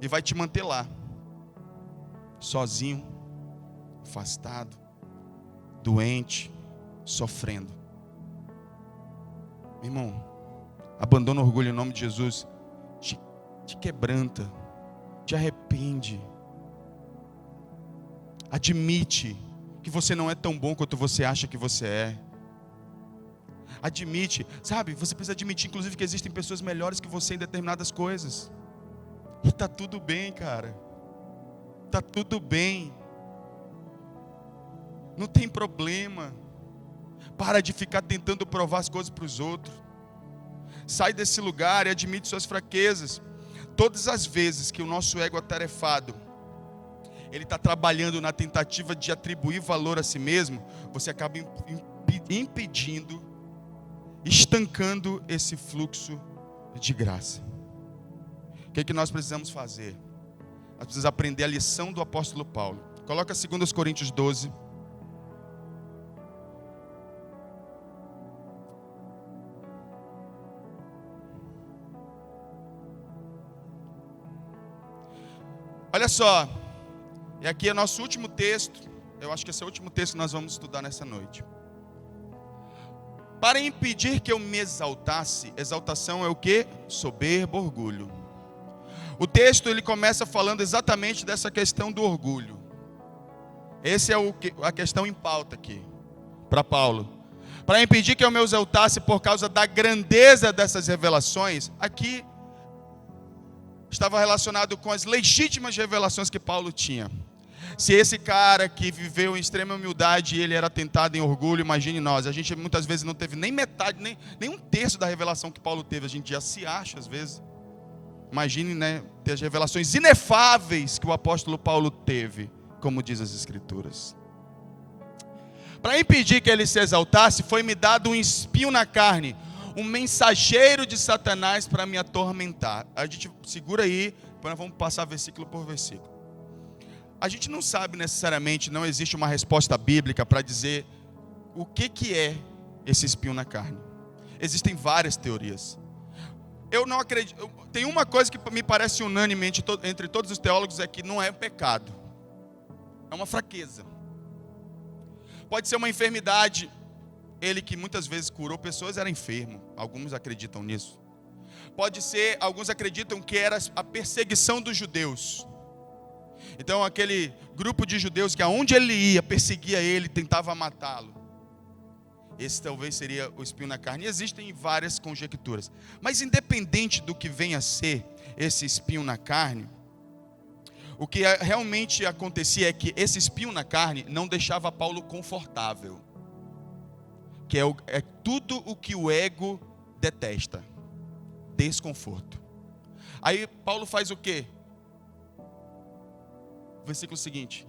E vai te manter lá, sozinho, afastado, doente, sofrendo. Meu irmão, abandona o orgulho em nome de Jesus. Te quebranta, te arrepende. Admite que você não é tão bom quanto você acha que você é. Admite, sabe, você precisa admitir inclusive que existem pessoas melhores que você em determinadas coisas. E está tudo bem, cara. Está tudo bem. Não tem problema. Para de ficar tentando provar as coisas para os outros. Sai desse lugar e admite suas fraquezas. Todas as vezes que o nosso ego atarefado, ele está trabalhando na tentativa de atribuir valor a si mesmo, você acaba impedindo, estancando esse fluxo de graça. O que nós precisamos fazer? Nós precisamos aprender a lição do apóstolo Paulo. Coloca 2 Coríntios 12. Olha só. E aqui é nosso último texto. Eu acho que esse é o último texto que nós vamos estudar nessa noite. Para impedir que eu me exaltasse, exaltação é o quê? Soberba, orgulho. O texto ele começa falando exatamente dessa questão do orgulho. Essa é a questão em pauta aqui, para Paulo. Para impedir que eu me exaltasse por causa da grandeza dessas revelações, aqui estava relacionado com as legítimas revelações que Paulo tinha. Se esse cara que viveu em extrema humildade, ele era tentado em orgulho, imagine nós. A gente muitas vezes não teve nem metade, nem um terço da revelação que Paulo teve. A gente já se acha às vezes. Imagine, ter as revelações inefáveis que o apóstolo Paulo teve, como diz as Escrituras. Para impedir que ele se exaltasse, foi-me dado um espinho na carne, um mensageiro de Satanás para me atormentar. A gente segura aí, depois nós vamos passar versículo por versículo. A gente não sabe necessariamente, não existe uma resposta bíblica para dizer o que é esse espinho na carne. Existem várias teorias. eu não acredito. Tem uma coisa que me parece unânime entre todos os teólogos, é que não é pecado. É uma fraqueza. Pode ser uma enfermidade. Ele que muitas vezes curou pessoas era enfermo. Alguns acreditam nisso. Pode ser, alguns acreditam que era a perseguição dos judeus. Então aquele grupo de judeus que aonde ele ia, perseguia ele, tentava matá-lo. Esse talvez seria o espinho na carne. E existem várias conjecturas. Mas independente do que venha a ser esse espinho na carne, o que realmente acontecia é que esse espinho na carne não deixava Paulo confortável. Que é tudo o que o ego detesta. Desconforto. Aí Paulo faz o quê? Versículo seguinte: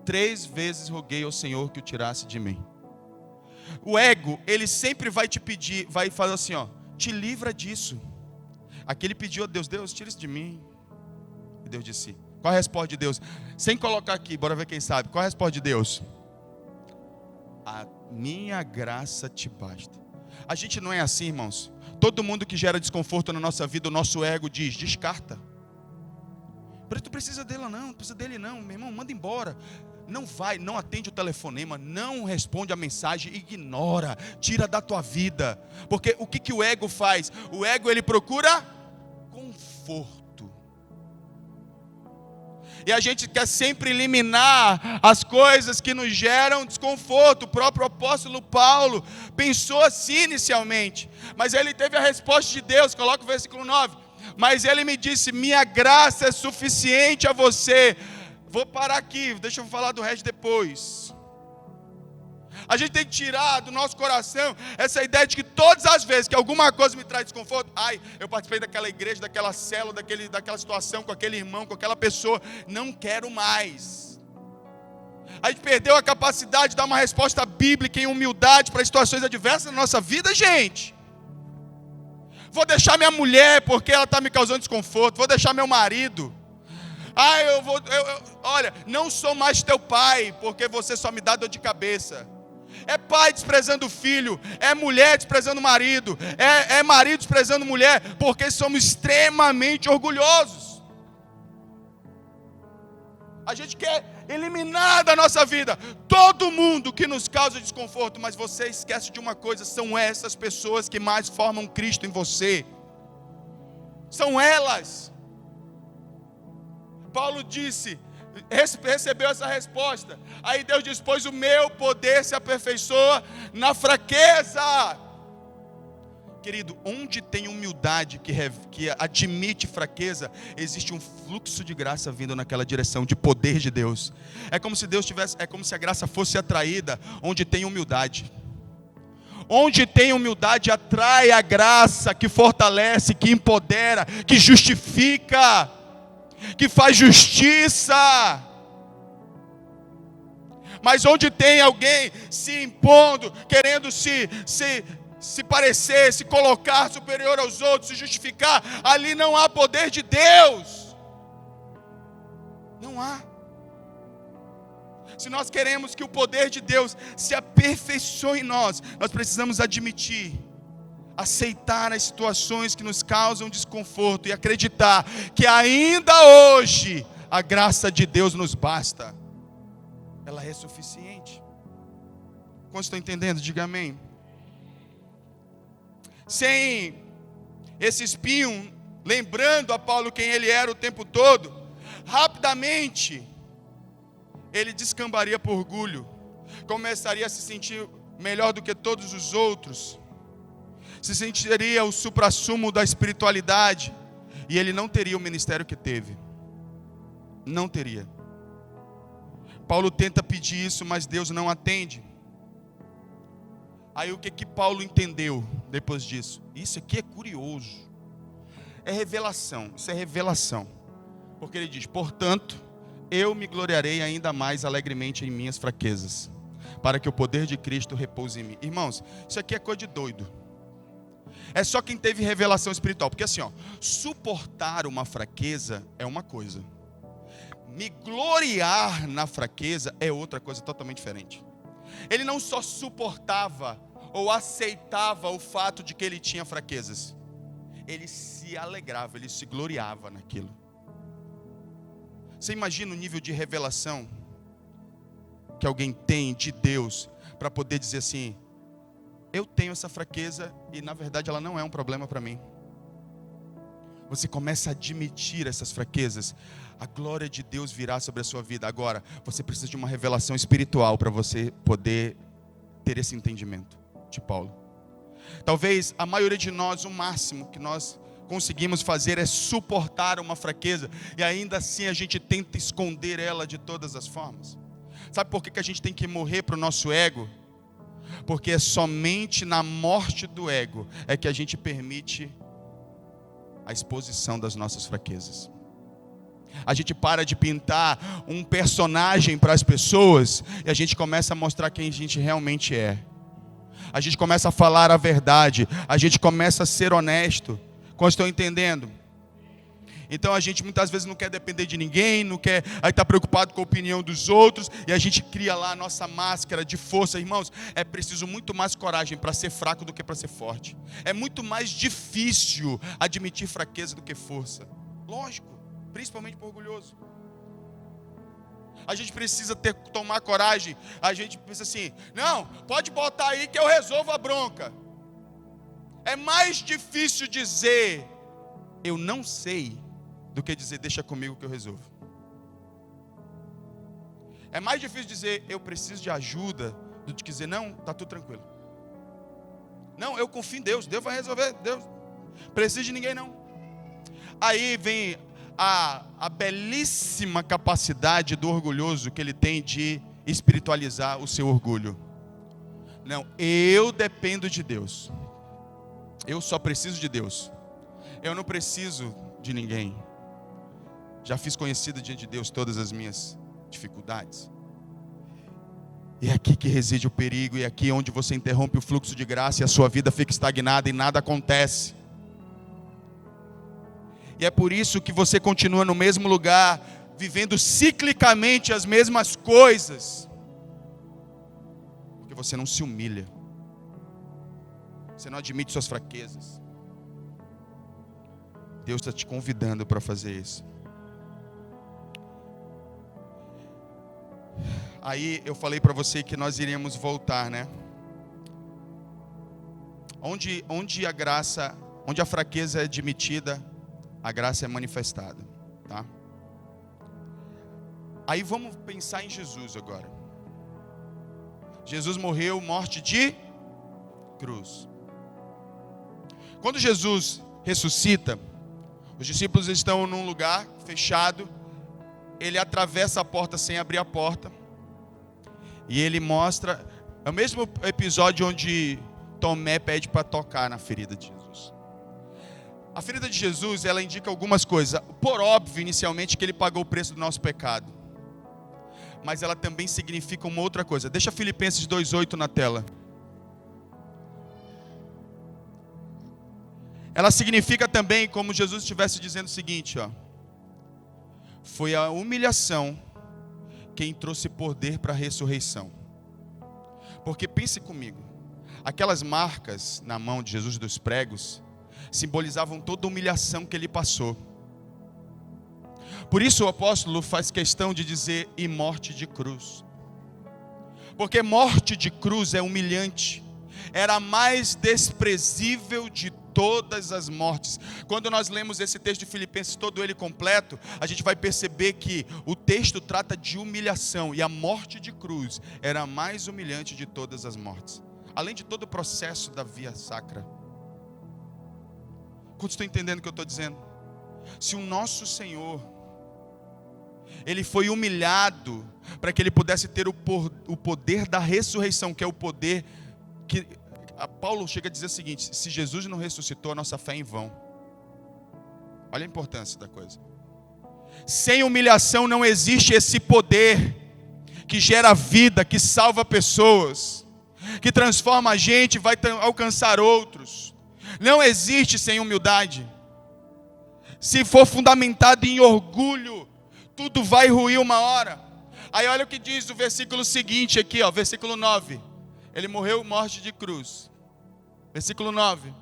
3 vezes roguei ao Senhor que o tirasse de mim. O ego, ele sempre vai te pedir, vai falar assim, ó, te livra disso. Aqui ele pediu a Deus, Deus, tira isso de mim. E Deus disse, qual a resposta de Deus? Sem colocar aqui, bora ver quem sabe. Qual a resposta de Deus? A minha graça te basta. A gente não é assim, irmãos. Todo mundo que gera desconforto na nossa vida, o nosso ego diz, descarta. Tu precisa dele não precisa dele não, meu irmão, manda embora. Não vai, não atende o telefonema, não responde a mensagem, ignora, tira da tua vida. Porque o que o ego faz? O ego, ele procura conforto. E a gente quer sempre eliminar as coisas que nos geram desconforto. O próprio apóstolo Paulo pensou assim inicialmente, mas ele teve a resposta de Deus. Coloca o versículo 9. Mas ele me disse, minha graça é suficiente a você. Vou parar aqui, deixa eu falar do resto depois. A gente tem que tirar do nosso coração essa ideia de que todas as vezes que alguma coisa me traz desconforto, eu participei daquela igreja, daquela célula, daquela situação, com aquele irmão, com aquela pessoa, não quero mais. A gente perdeu a capacidade de dar uma resposta bíblica em humildade para situações adversas na nossa vida, gente. Vou deixar minha mulher porque ela está me causando desconforto. Vou deixar meu marido. Olha, não sou mais teu pai porque você só me dá dor de cabeça. É pai desprezando o filho. É mulher desprezando o marido. É marido desprezando mulher. Porque somos extremamente orgulhosos. A gente quer eliminar da nossa vida todo mundo que nos causa desconforto, mas você esquece de uma coisa, são essas pessoas que mais formam Cristo em você. São elas. Paulo disse, recebeu essa resposta. Aí Deus diz, pois o meu poder se aperfeiçoa na fraqueza. Querido, onde tem humildade que admite fraqueza, existe um fluxo de graça vindo naquela direção, de poder de Deus. É como se a graça fosse atraída onde tem humildade. Onde tem humildade, atrai a graça que fortalece, que empodera, que justifica, que faz justiça. Mas onde tem alguém se impondo, querendo se parecer, se colocar superior aos outros, se justificar, ali não há poder de Deus. Não há. Se nós queremos que o poder de Deus se aperfeiçoe em nós precisamos admitir, aceitar as situações que nos causam desconforto e acreditar que ainda hoje a graça de Deus nos basta. Ela é suficiente. Quantos estão entendendo? Diga amém. Sem esse espinho, lembrando a Paulo quem ele era o tempo todo, rapidamente ele descambaria por orgulho, começaria a se sentir melhor do que todos os outros, se sentiria o suprassumo da espiritualidade, e ele não teria o ministério que teve. Não teria. Paulo tenta pedir isso, mas Deus não atende. Aí o que Paulo entendeu depois disso? Isso aqui é curioso. É revelação, isso é revelação. Porque ele diz, portanto, eu me gloriarei ainda mais alegremente em minhas fraquezas, para que o poder de Cristo repouse em mim. Irmãos, isso aqui é coisa de doido. É só quem teve revelação espiritual. Porque assim, suportar uma fraqueza é uma coisa. Me gloriar na fraqueza é outra coisa totalmente diferente. Ele não só suportava ou aceitava o fato de que ele tinha fraquezas. ele se alegrava, ele se gloriava naquilo. Você imagina o nível de revelação que alguém tem de Deus para poder dizer assim: eu tenho essa fraqueza e na verdade ela não é um problema para mim. Você começa a admitir essas fraquezas, a glória de Deus virá sobre a sua vida. Agora, você precisa de uma revelação espiritual para você poder ter esse entendimento de Paulo. Talvez a maioria de nós, o máximo que nós conseguimos fazer é suportar uma fraqueza, e ainda assim a gente tenta esconder ela de todas as formas. Sabe por que a gente tem que morrer para o nosso ego? Porque é somente na morte do ego é que a gente permite a exposição das nossas fraquezas. A gente para de pintar um personagem para as pessoas e a gente começa a mostrar quem a gente realmente é. A gente começa a falar a verdade, a gente começa a ser honesto. Como estão entendendo? Então a gente muitas vezes não quer depender de ninguém, não quer, aí está preocupado com a opinião dos outros, e a gente cria lá a nossa máscara de força. Irmãos, é preciso muito mais coragem para ser fraco do que para ser forte. É muito mais difícil admitir fraqueza do que força. Lógico, principalmente para o orgulhoso. A gente precisa tomar coragem. A gente pensa assim: não, pode botar aí que eu resolvo a bronca. É mais difícil dizer eu não sei do que dizer deixa comigo que eu resolvo. É mais difícil dizer eu preciso de ajuda do que dizer não, está tudo tranquilo. Não, eu confio em Deus, Deus vai resolver, Deus precisa de ninguém não. Aí vem a belíssima capacidade do orgulhoso que ele tem de espiritualizar o seu orgulho. Não, eu dependo de Deus. Eu só preciso de Deus. Eu não preciso de ninguém. Já fiz conhecido diante de Deus todas as minhas dificuldades. E é aqui que reside o perigo. E é aqui onde você interrompe o fluxo de graça e a sua vida fica estagnada e nada acontece. E é por isso que você continua no mesmo lugar, vivendo ciclicamente as mesmas coisas. Porque você não se humilha. Você não admite suas fraquezas. Deus está te convidando para fazer isso. Aí eu falei para você que nós iríamos voltar, né? Onde a graça, onde a fraqueza é admitida, a graça é manifestada, tá? Aí vamos pensar em Jesus agora. Jesus morreu, morte de cruz. Quando Jesus ressuscita, os discípulos estão num lugar fechado, ele atravessa a porta sem abrir a porta, e ele mostra, é o mesmo episódio onde Tomé pede para tocar na ferida de Jesus. A ferida de Jesus, ela indica algumas coisas. Por óbvio, inicialmente, que ele pagou o preço do nosso pecado. Mas ela também significa uma outra coisa. Deixa Filipenses 2:8 na tela. Ela significa também como Jesus estivesse dizendo o seguinte, ó: foi a humilhação quem trouxe poder para a ressurreição. Porque pense comigo, aquelas marcas na mão de Jesus dos pregos simbolizavam toda a humilhação que ele passou. Por isso o apóstolo faz questão de dizer e morte de cruz. Porque morte de cruz é humilhante. Era a mais desprezível de todas as mortes. Quando nós lemos esse texto de Filipenses, todo ele completo, a gente vai perceber que o texto trata de humilhação. E a morte de cruz era a mais humilhante de todas as mortes. Além de todo o processo da via sacra. Quantos estão entendendo o que eu estou dizendo? Se o nosso Senhor, ele foi humilhado para que ele pudesse ter o poder da ressurreição, que é o poder que Paulo chega a dizer o seguinte: se Jesus não ressuscitou, a nossa fé é em vão. Olha a importância da coisa. Sem humilhação não existe esse poder que gera vida, que salva pessoas, que transforma a gente e vai alcançar outros. Não existe sem humildade. Se for fundamentado em orgulho, tudo vai ruir uma hora. Aí olha o que diz o versículo seguinte aqui, ó, versículo 9. Ele morreu morte de cruz. Versículo 9.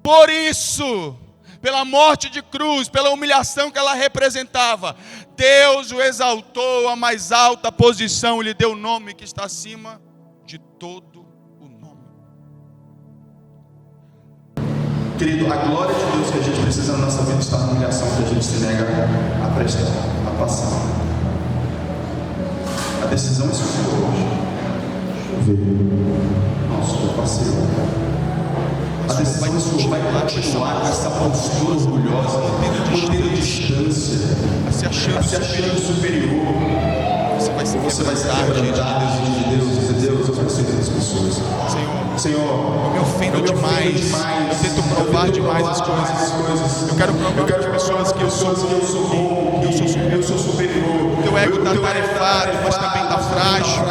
Por isso, pela morte de cruz, pela humilhação que ela representava, Deus o exaltou à mais alta posição e lhe deu o nome que está acima de todo o nome. Querido, a glória de Deus que a gente precisa na nossa vida está na humilhação que a gente se nega a prestar, a passar. A decisão é sua hoje. Nossa, eu passei. A decisão é sua, vai continuar com essa postura orgulhosa, mantendo distância, se achando superior. Você vai se quebrantar diante de Deus e dizer: Deus, eu preciso das pessoas. Senhor, eu me ofendo demais, eu tento provar demais as coisas. Eu quero provar para as pessoas que eu sou bom, que eu sou superior. O teu ego está tarefado, mas também está frágil.